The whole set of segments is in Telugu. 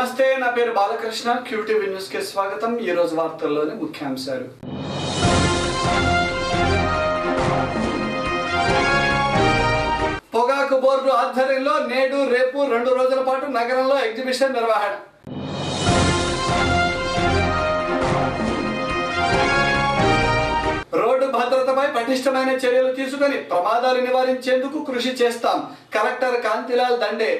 నమస్తే, నా పేరు బాలకృష్ణ. క్యూటీవీ న్యూస్ కి స్వాగతం. ఈ రోజు వార్తల్లోని ముఖ్యాంశాలు. పొగాకు బోర్డు ఆధ్వర్యంలో నేడు రేపు 2 రోజుల పాటు నగరంలో ఎగ్జిబిషన్ నిర్వహణ. రోడ్డు భద్రతపై పటిష్టమైన చర్యలు తీసుకుని ప్రమాదాలు నివారించేందుకు కృషి చేస్తాం. కలెక్టర్ కాంతిలాల్ దండే.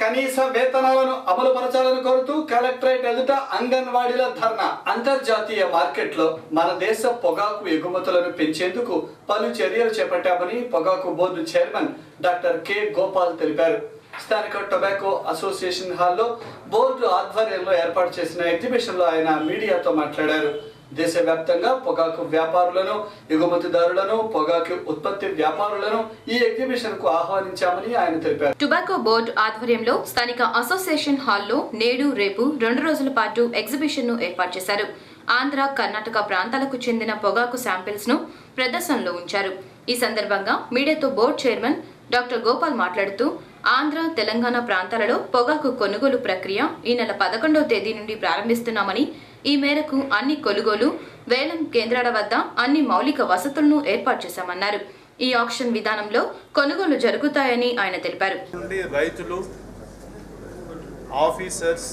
కనీస వేతనాలను అమలుపరచాలని కోరుతూ కలెక్టరేట్ ఎదుట అంగన్వాడీల ధర్నా. అంతర్జాతీయ మార్కెట్లో మన దేశ పొగాకు ఎగుమతులను పెంచేందుకు పలు చర్యలు చేపట్టామని పొగాకు board chairman doctor K Gopal తెలిపారు. స్థానిక టొబాకో అసోసియేషన్ హాల్లో బోర్డు ఆధ్వర్యంలో ఏర్పాటు చేసిన ఎగ్జిబిషన్లో ఆయన మీడియాతో మాట్లాడారు. దేశవ్యాప్తంగా పొగాకు వ్యాపారులను, ఎగుమతిదారులను, పొగాకు ఉత్పత్తి వ్యాపారులను ఈ ఎగ్జిబిషన్ కు ఆహ్వానించామని ఆయన తెలిపారు. టొబాకో బోర్డు ఆధ్వర్యంలో స్థానిక అసోసియేషన్ హాల్లో నేడు రేపు 2 రోజుల పాటు ఎగ్జిబిషన్ ను ఏర్పాటు చేశారు. ఆంధ్ర, కర్ణాటక ప్రాంతాలకు చెందిన పొగాకు శాంపిల్స్ ను ప్రదర్శనలో ఉంచారు. ఈ సందర్భంగా మీడియాతో బోర్డు చైర్మన్ డాక్టర్ గోపాల్ మాట్లాడుతూ ఆంధ్ర, తెలంగాణ ప్రాంతాలలో పొగాకు కొనుగోలు ప్రక్రియ ఈ నెల 11వ తేదీ నుండి ప్రారంభిస్తున్నామని, ఈ మేరకు అన్ని కొనుగోలు, వేలం కేంద్రాల వద్ద అన్ని మౌలిక వసతులను ఏర్పాటు చేశామన్నారు. ఈ ఆక్షన్ విధానంలో కొనుగోలు జరుగుతాయని ఆయన తెలిపారు. రైతులు, ఆఫీసర్స్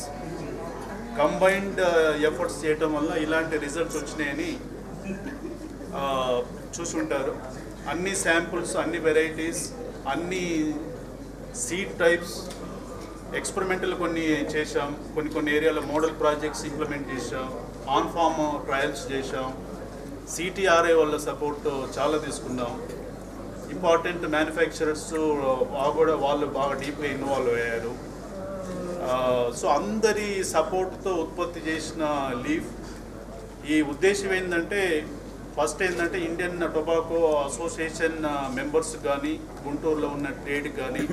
కంబైన్డ్ ఎఫర్ట్స్ చేయడం వల్ల ఇలాంటి రిజల్ట్స్ వచ్చినాయని చూసుంటారు. అన్ని శాంపుల్స్, అన్ని వెరైటీస్, అన్ని సీడ్ టైప్స్ ఎక్స్పెరిమెంటల్ కొన్ని చేశాం. కొన్ని ఏరియాలో మోడల్ ప్రాజెక్ట్స్ ఇంప్లిమెంట్ చేశాం. ఆన్ ఫామ్ ట్రయల్స్ చేశాం. సిటీఆర్ఏ వాళ్ళ సపోర్ట్ చాలా తీసుకున్నాం. ఇంపార్టెంట్ మ్యానుఫ్యాక్చరర్స్ వాళ్ళు బాగా డీప్గా ఇన్వాల్వ్ అయ్యారు. సో అందరి సపోర్ట్తో ఉత్పత్తి చేసిన లీఫ్. ఈ ఉద్దేశం ఏంటంటే, ఫస్ట్ ఏంటంటే ఇండియన్ టొబాకో అసోసియేషన్ మెంబర్స్ కానీ, గుంటూరులో ఉన్న ట్రేడ్ కానీ,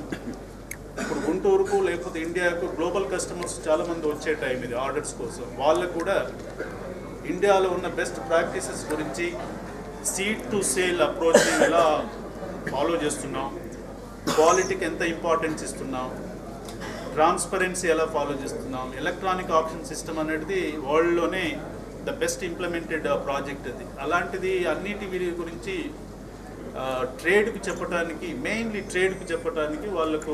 ఇప్పుడు గుంటూరుకు లేకపోతే ఇండియాకు గ్లోబల్ కస్టమర్స్ చాలామంది వచ్చే టైం ఇది ఆర్డర్స్ కోసం. వాళ్ళకు కూడా ఇండియాలో ఉన్న బెస్ట్ ప్రాక్టీసెస్ గురించి, సీడ్ టు సేల్ అప్రోచ్ ఎలా ఫాలో చేస్తున్నాం, క్వాలిటీకి ఎంత ఇంపార్టెన్స్ ఇస్తున్నాం, ట్రాన్స్పరెన్సీ ఎలా ఫాలో చేస్తున్నాం, ఎలక్ట్రానిక్ ఆప్షన్ సిస్టమ్ అనేది వరల్డ్లోనే ద బెస్ట్ ఇంప్లిమెంటెడ్ ప్రాజెక్ట్ అది. అలాంటిది అన్నిటి వీరి గురించి ట్రేడ్కి చెప్పడానికి, మెయిన్లీ ట్రేడ్కి చెప్పడానికి వాళ్ళకు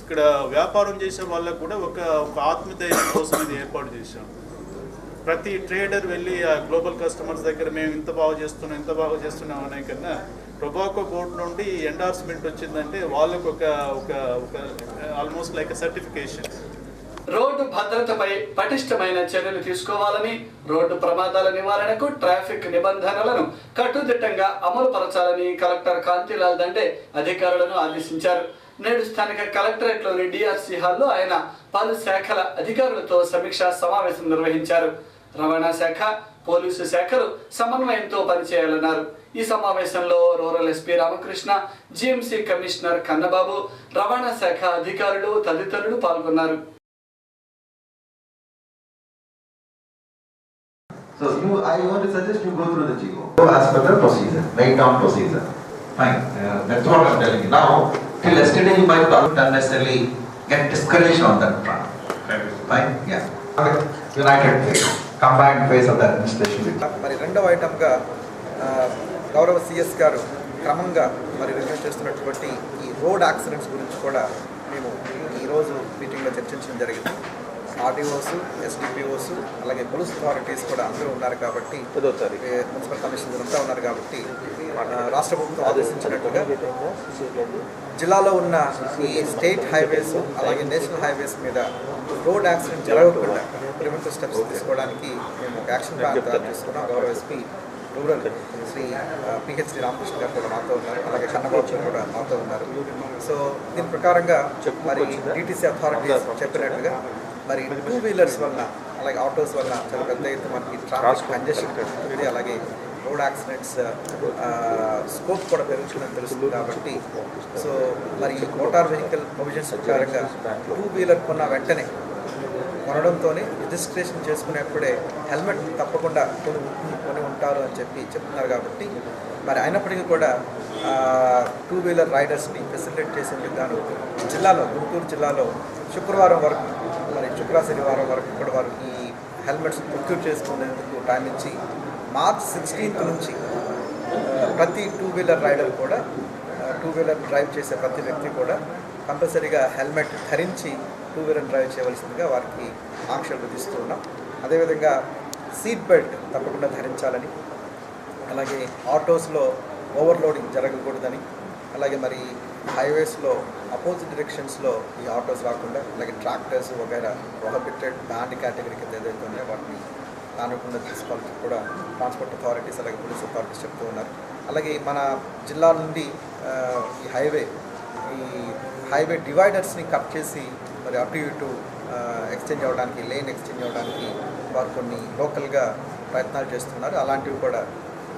ఇక్కడ వ్యాపారం చేసే వాళ్ళకు కూడా ఒక ఆత్మధైర్యం కోసం ఇది ఏర్పాటు చేశాం. ప్రతి ట్రేడర్ వెళ్ళి ఆ గ్లోబల్ కస్టమర్స్ దగ్గర మేము ఇంత బాగా చేస్తున్నాం అనే కన్నా, టొబాకో బోర్డు నుండి ఎండార్స్మెంట్ వచ్చిందంటే వాళ్ళకు ఒక ఆల్మోస్ట్ లైక్ సర్టిఫికేషన్. రోడ్డు భద్రతపై పటిష్టమైన చర్యలు తీసుకోవాలని, రోడ్డు ప్రమాదాల నివారణకు ట్రాఫిక్ నిబంధనలను కట్టుదిట్టంగా అమలు పరచాలని కలెక్టర్ కాంతిలాల్ దండే అధికారులను ఆదేశించారు. నేడు స్థానిక కలెక్టరేట్లోని డిఆర్సీ హాల్లో ఆయన పలు శాఖల అధికారులతో సమీక్షా సమావేశం నిర్వహించారు. రవాణా శాఖ, పోలీసు శాఖలు సమన్వయంతో పనిచేయాలన్నారు. ఈ సమావేశంలో rural SP Ramakrishna, GMC commissioner Kannababu, రవాణా శాఖ అధికారులు తదితరులు పాల్గొన్నారు. So I want to suggest you go through the GO. Go as per the procedure, write down procedure. Fine. That's what I'm telling you. Now, till yesterday you might not unnecessarily get discouraged on that front. Fine. Yeah. United face, combined face of the administration. మరి రెండవ ఐటమ్గా గౌరవ సిఎస్ గారు క్రమంగా రివ్యూ చేస్తున్నటువంటి ఈ రోడ్ యాక్సిడెంట్స్ గురించి కూడా మేము ఈరోజు మీటింగ్లో చర్చించడం జరిగింది. ఆర్డీఓస్, ఎస్డిపిఓస్, అలాగే పోలీస్ అథారిటీస్ కూడా అందరూ ఉన్నారు కాబట్టి, మున్సిపల్ కమిషనర్ అంతా ఉన్నారు కాబట్టి, రాష్ట్ర ప్రభుత్వం ఆదేశించినట్టుగా జిల్లాలో ఉన్న ఈ స్టేట్ హైవేస్ అలాగే నేషనల్ హైవేస్ మీద రోడ్ యాక్సిడెంట్ జరగకుండా ప్రివెంటివ్ స్టెప్స్ తీసుకోవడానికి మేము ఒక యాక్షన్ ప్లాన్ తయారు చేసుకున్నాం. గౌరవ SP rural Shri PhD Ramakrishna garu కూడా మాతో ఉన్నారు, అలాగే కన్నబాబు కూడా మాతో ఉన్నారు. సో దీని ప్రకారంగా డిటిసి అథారిటీస్ చెప్పినట్టుగా 2 వీలర్స్ వల్ల, అలాగే ఆటోస్ వల్ల చాలా పెద్ద ఎత్తున మనకి ట్రాఫిక్ కంజెషన్ ఉంటుంది. అలాగే రోడ్ యాక్సిడెంట్స్ స్కోప్ కూడా పెరుగుతుందని తెలుస్తుంది కాబట్టి, సో మోటార్ వెహికల్ ప్రొవిజన్స్ ప్రకారంగా 2 వీలర్ కొన్న వెంటనే కొనడంతో రిజిస్ట్రేషన్ చేసుకునేప్పుడే హెల్మెట్ తప్పకుండా కొని ఉంటారు అని చెప్తున్నారు కాబట్టి, అయినప్పటికీ కూడా 2 వీలర్ రైడర్స్ని ఫెసిలిటేట్ చేసేందుకు గాను జిల్లాలో, గుంటూరు జిల్లాలో శుక్రవారం వరకు, మరి శనివారం వరకు కూడా వారు ఈ హెల్మెట్స్ ప్రొక్యూర్ చేసుకునేందుకు టైం ఇచ్చి మార్చ్ 16th నుంచి ప్రతి 2 వీలర్ రైడర్ కూడా, 2 వీలర్ డ్రైవ్ చేసే ప్రతి వ్యక్తి కూడా కంపల్సరీగా హెల్మెట్ ధరించి 2 వీలర్ డ్రైవ్ చేయవలసిందిగా వారికి ఆంక్షలు విధిస్తూ ఉన్నాం. అదేవిధంగా సీట్ బెల్ట్ తప్పకుండా ధరించాలని, అలాగే ఆటోస్లో ఓవర్లోడింగ్ జరగకూడదని, అలాగే మరి హైవేస్లో అపోజిట్ డైరెక్షన్స్లో ఈ ఆటోస్ రాకుండా, అలాగే ట్రాక్టర్స్ వగైరా ప్రొహిబిటెడ్ బ్యాండ్ కేటగిరీ కింద ఏదైతే ఉన్నాయో వాటిని రానికుండా తీసుకోవాలని కూడా ట్రాన్స్పోర్ట్ అథారిటీస్ అలాగే పోలీస్ అథారిటీస్ చెప్తూ ఉన్నారు. అలాగే మన జిల్లా నుండి ఈ హైవే డివైడర్స్ని కట్ చేసి మరి అటు ఇటు ఎక్స్చేంజ్ అవ్వడానికి, లేన్ ఎక్స్చేంజ్ అవ్వడానికి వారు కొన్ని లోకల్గా ప్రయత్నాలు చేస్తున్నారు. అలాంటివి కూడా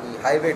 ఈ హైవే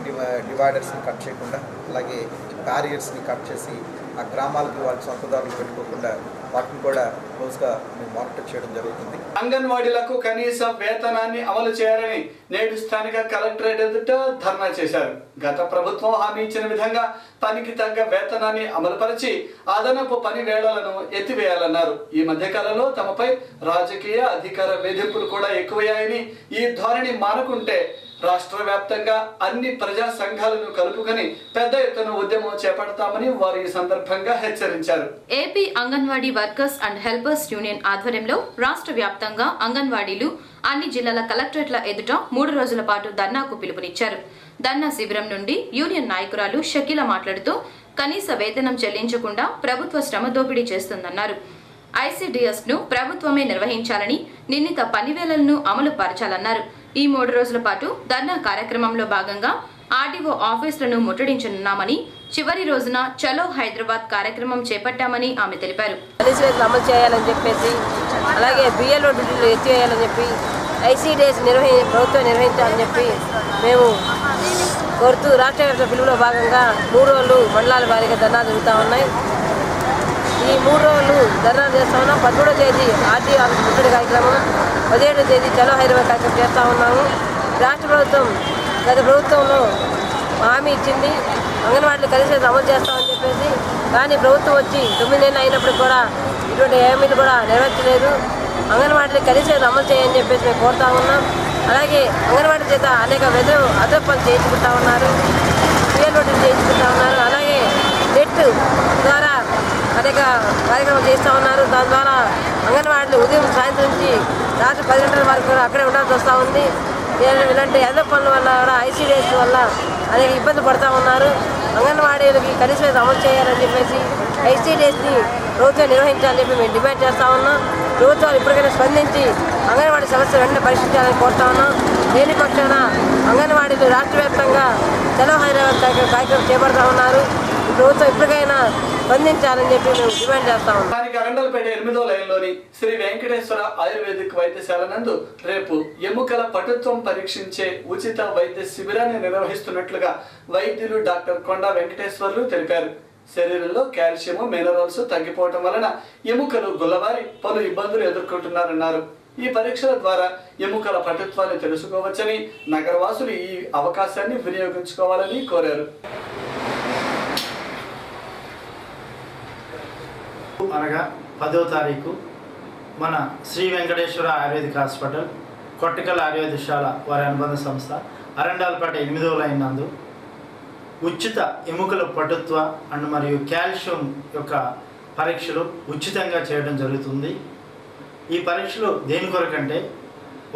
డివైడర్స్ని కట్ చేయకుండా, అలాగే ఈ బ్యారియర్స్ని కట్ చేసి ఆ గ్రామాలకి వాళ్ళకి సొంతదారులు పెట్టుకోకుండా వాటిని కూడా క్లోజ్గా మేము మానిటర్ చేయడం జరుగుతుంది. అంగన్వాడీలకు కనీస వేతనాన్ని అమలు చేయాలని నేడు స్థానిక కలెక్టరేట్ ఎదుట ధర్నా చేశారు. గత ప్రభుత్వం హామీ ఇచ్చిన విధంగా పనికి తగ్గ వేతనాన్ని అమలుపరిచి అదనపు పని వేళలను ఎత్తివేయాలన్నారు. ఈ మధ్యకాలంలో తమపై రాజకీయ అధికార వేధింపులు కూడా ఎక్కువయ్యాయని, ఈ ధోరణి మానుకుంటే రాష్ట్ర వ్యాప్తంగా అన్ని ప్రజా సంఘాలను కలుపుకొని పెద్ద ఎత్తున ఉద్యమం చేపడతామని వారు ఈ సందర్భంగా హెచ్చరించారు. AP anganwadi workers and helpers union ఆధ్వర్యంలో రాష్ట్ర వ్యాప్తంగా అంగన్వాడీలు అన్ని జిల్లాల కలెక్టరేట్ల ఎదుట 3 రోజుల పాటు ధర్నాకు పిలుపునిచ్చారు. ధర్నా శిబిరం నుండి యూనియన్ నాయకురాలు షకీల మాట్లాడుతూ కనీస వేతనం చెల్లించకుండా ప్రభుత్వ శ్రమ దోపిడీ చేస్తుందన్నారు. ఐసీడీఎస్ ను ప్రభుత్వమే నిర్వహించాలని, నిర్ణీత పనివేళలను అమలు పరచాలన్నారు. ఈ 3 రోజుల పాటు ధర్నా కార్యక్రమంలో భాగంగా ఆర్డీఓ ఆఫీసులను ముట్టడించనున్నామని, చివరి రోజున చలో హైదరాబాద్ కార్యక్రమం చేపట్టామని ఆమె తెలిపారు. అమలు చేయాలని చెప్పేసి, అలాగే బిఎల్ఓ డ్యూటీలు ఎత్తివేయాలని చెప్పి, ఐసీడీఎస్ ప్రభుత్వం నిర్వహించాలని చెప్పి మేము కోరుతూ రాష్ట్ర వ్యాప్త పిలుపులో భాగంగా 3 రోజులు మండలాల వారీగా ధర్నా జరుగుతూ ఉన్నాయి. ఈ 3 రోజులు ధర్నా చేస్తూ ఉన్నాం. 13వ తేదీ ఆర్డీఓ ఆఫీస్ ముట్టడి కార్యక్రమం, 17వ తేదీ చలో హైదరాబాద్ కార్యక్రమం చేస్తూ ఉన్నాము. రాష్ట్ర ప్రభుత్వం గత ప్రభుత్వంలో హామీ ఇచ్చింది అంగన్వాడీలు కనీస అమలు చేస్తామని చెప్పేసి, కానీ ప్రభుత్వం వచ్చి 9 నెలలు అయినప్పుడు కూడా ఇటువంటి హామీలు కూడా నెరవేర్చలేదు. అంగన్వాడీలు కనీస అమలు చేయని చెప్పేసి మేము కోరుతా ఉన్నాం. అలాగే అంగన్వాడీ చేత అనేక అదనపాలు చేయించుకుంటా ఉన్నారు, పిఎల్ఓటీలు చేయించుకుంటా ఉన్నారు. అలాగే నెట్ ద్వారా అనేక కార్యక్రమాలు చేస్తూ ఉన్నారు. దాని ద్వారా అంగన్వాడీలు ఉదయం సాయంత్రం నుంచి రాత్రి 10 గంటల వరకు కూడా అక్కడే ఉండాల్సి వస్తూ ఉంది. ఇలాంటి అదనపు పనుల వల్ల కూడా ఐసీడీఎస్ వల్ల అనేక ఇబ్బంది పడుతూ ఉన్నారు. అంగన్వాడీలకి కనీస అమలు చేయాలని చెప్పేసి ఐసీడీఎస్ని ప్రభుత్వం నిర్వహించాలని చెప్పి మేము డిమాండ్ చేస్తూ ఉన్నాం. ప్రభుత్వాలు ఇప్పటికైనా స్పందించి అంగన్వాడీ సమస్యలు వెంటనే పరిష్కరించాలని కోరుతా ఉన్నాం. లేని పక్షాన అంగన్వాడీలు రాష్ట్ర వ్యాప్తంగా చలో హైదరాబాద్ కార్యక్రమం చేపడతా ఉన్నారు. ప్రభుత్వం ఇప్పటికైనా స్పందించాలని చెప్పి మేము డిమాండ్ చేస్తా ఉన్నాం. స్థానిక అరండలపేట 8వ లైన్లోని శ్రీ వెంకటేశ్వర ఆయుర్వేదిక్ వైద్యశాల నందు రేపు ఎముకల పటుత్వం పరీక్షించే ఉచిత వైద్య శిబిరాన్ని నిర్వహిస్తున్నట్లుగా వైద్యులు డాక్టర్ కొండా వెంకటేశ్వర్లు తెలిపారు. శరీరంలో కాల్షియం, మినరల్స్ తగ్గిపోవటం వలన ఎముకలు గుల్లబారి పలు ఇబ్బందులు ఎదుర్కొంటున్నారన్నారు. ఈ పరీక్షల ద్వారా ఎముకల పటుత్వాన్ని తెలుసుకోవచ్చని, నగరవాసులు ఈ అవకాశాన్ని వినియోగించుకోవాలని కోరారు. అనగా 10వ తారీఖు మన శ్రీ వెంకటేశ్వర ఆయుర్వేదిక్ హాస్పిటల్, కొట్టకల్ ఆయుర్వేదశాల వారి అనుబంధ సంస్థ అరండాలపేట 8వ లైన్ నందు ఉచిత ఎముకల పటుత్వ అండ్ మరియు కాల్షియం యొక్క పరీక్షలు ఉచితంగా చేయడం జరుగుతుంది. ఈ పరీక్షలు దేని కొరకంటే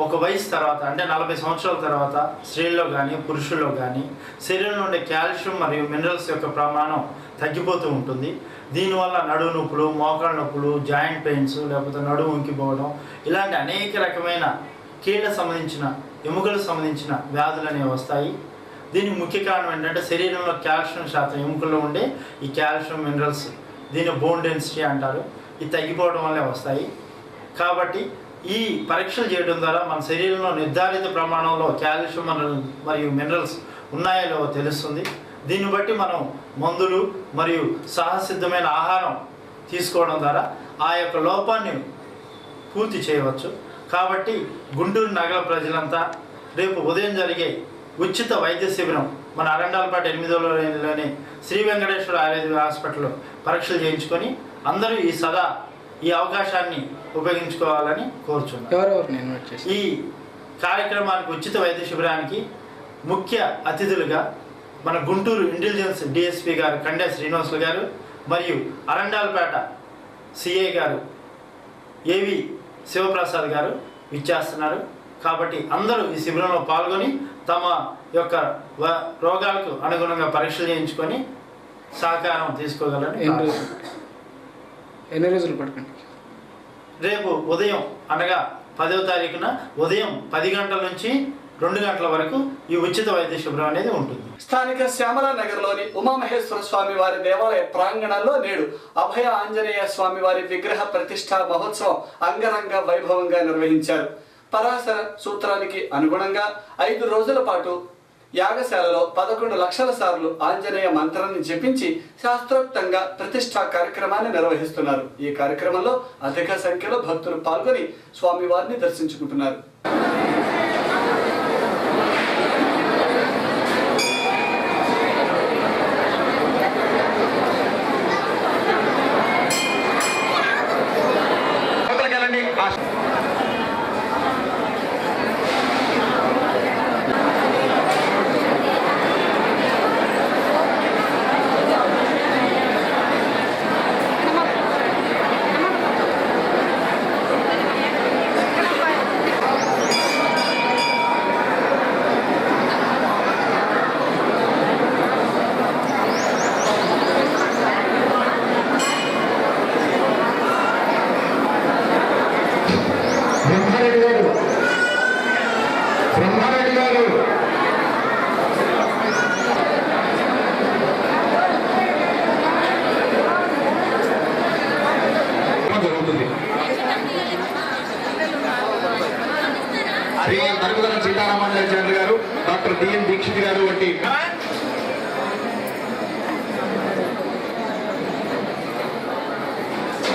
ఒక వయసు తర్వాత అంటే 40 సంవత్సరాల తర్వాత స్త్రీల్లో కానీ పురుషుల్లో కానీ శరీరంలో ఉండే కాల్షియం మరియు మినరల్స్ యొక్క ప్రమాణం తగ్గిపోతూ ఉంటుంది. దీనివల్ల నడుము నొప్పులు, మోకాళ్ళ నొప్పులు, జాయింట్ పెయిన్స్, లేకపోతే నడుము వంకిపోవడం, ఇలాంటి అనేక రకమైన కీళ్ళకు సంబంధించిన ఎముకలకు సంబంధించిన వ్యాధులు అనేవి వస్తాయి. దీనికి ముఖ్య కారణం ఏంటంటే శరీరంలో కాల్షియం శాతం, ఎముకల్లో ఉండే ఈ కాల్షియం మినరల్స్, దీన్ని బోన్ డెన్సిటీ అంటారు, ఇది తగ్గిపోవడం వల్లే వస్తాయి. కాబట్టి ఈ పరీక్షలు చేయడం ద్వారా మన శరీరంలో నిర్ధారిత ప్రమాణంలో కాల్షియం మరియు మినరల్స్ ఉన్నాయో తెలుస్తుంది. దీన్ని బట్టి మనం మందులు మరియు సహసిద్ధమైన ఆహారం తీసుకోవడం ద్వారా ఆ యొక్క లోపాన్ని పూర్తి చేయవచ్చు. కాబట్టి గుంటూరు నగర ప్రజలంతా రేపు ఉదయం జరిగే ఉచిత వైద్య శిబిరం మన అరండాలపేట 8వ లైన్లోని శ్రీ వెంకటేశ్వర ఆయుర్వేద హాస్పిటల్లో పరీక్షలు చేయించుకొని అందరూ ఈ అవకాశాన్ని ఉపయోగించుకోవాలని కోరుచున్నాను. ఈ కార్యక్రమానికి ఉచిత వైద్య శిబిరానికి ముఖ్య అతిథులుగా మన గుంటూరు ఇంటెలిజెన్స్ డిఎస్పీ గారు కండే శ్రీనివాసులు గారు మరియు అరండాలపేట సిఐ గారు ఏవి శివప్రసాద్ గారు విచ్చేస్తున్నారు. కాబట్టి అందరూ ఈ శిబిరంలో పాల్గొని తమ యొక్క రోగాలకు అనుగుణంగా పరీక్షలు చేయించుకొని సహకారం తీసుకోగలరు. ఎన్ని రోజులు పడుతుంది? రేపు ఉదయం అనగా 10వ తారీఖున ఉదయం 10 గంటల నుంచి 2 గంటల వరకు ఈ ఉచిత వైద్య శిబిరం అనేది ఉంటుంది. స్థానిక శ్యామలా నగర్లోని ఉమామహేశ్వర స్వామి వారి దేవాలయ ప్రాంగణంలో నేడు అభయ ఆంజనేయ స్వామి వారి విగ్రహ ప్రతిష్ఠా మహోత్సవం అంగరంగ వైభవంగా నిర్వహించారు. పరాశర సూత్రానికి అనుగుణంగా 5 రోజుల పాటు యాగశాలలో 11 లక్షల సార్లు ఆంజనేయ మంత్రాన్ని జపించి శాస్త్రోక్తంగా ప్రతిష్ఠా కార్యక్రమాన్ని నిర్వహిస్తున్నారు. ఈ కార్యక్రమంలో అధిక సంఖ్యలో భక్తులు పాల్గొని స్వామివారిని దర్శించుకుంటున్నారు. శ్రీ నరుగుదల సీతారామాచార్యులు గారు, డాక్టర్ డిఎన్ దీక్షిత్ గారు వంటి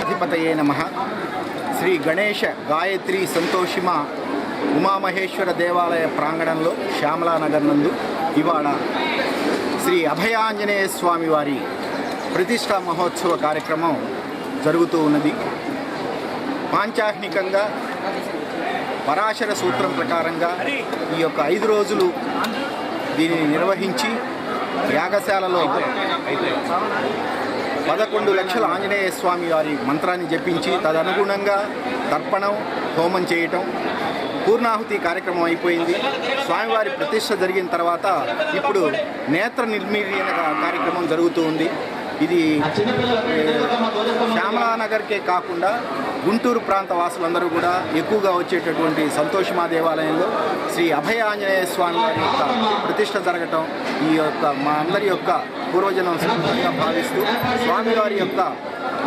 అధిపతయే నమః. శ్రీ గణేష గాయత్రి సంతోషిమ ఉమామహేశ్వర దేవాలయ ప్రాంగణంలో శ్యామలానగర్ నందు ఇవాళ శ్రీ అభయాంజనేయ స్వామి వారి ప్రతిష్టా మహోత్సవ కార్యక్రమం జరుగుతూ ఉన్నది. పాంచాహ్నికంగా పరాశర సూత్రం ప్రకారంగా ఈ యొక్క 5 రోజులు దీనిని నిర్వహించి యాగశాలలో 11 లక్షల ఆంజనేయ స్వామి వారి మంత్రాన్ని జపించి తదనుగుణంగా తర్పణం హోమం చేయటం, పూర్ణాహుతి కార్యక్రమం అయిపోయింది. స్వామివారి ప్రతిష్ఠ జరిగిన తర్వాత ఇప్పుడు నేత్ర నిర్మీర్యన కార్యక్రమం జరుగుతూ ఉంది. ఇది శ్యామలానగర్కే కాకుండా గుంటూరు ప్రాంత వాసులందరూ కూడా ఎక్కువగా వచ్చేటటువంటి సంతోషమా దేవాలయంలో శ్రీ అభయ ఆంజనేయ స్వామి వారి యొక్క ప్రతిష్ఠ జరగటం ఈ యొక్క మా అందరి యొక్క పూర్వజనం సంస్కృతిగా భావిస్తూ స్వామివారి యొక్క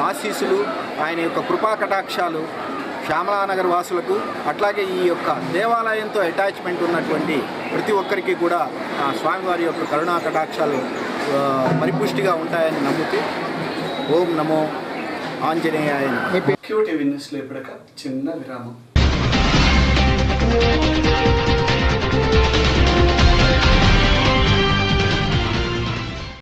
ఆశీస్సులు, ఆయన యొక్క కృపా కటాక్షాలు శ్యామలానగర్ వాసులకు, అట్లాగే ఈ యొక్క దేవాలయంతో అటాచ్మెంట్ ఉన్నటువంటి ప్రతి ఒక్కరికి కూడా ఆ స్వామివారి యొక్క కరుణా కటాక్షాలు పరిపుష్టిగా ఉంటాయని నమ్ముతూ ఓం నమో ఆంజనేయాయ. క్యూటీవీ న్యూస్లో ఇప్పటిక చిన్న విరామం.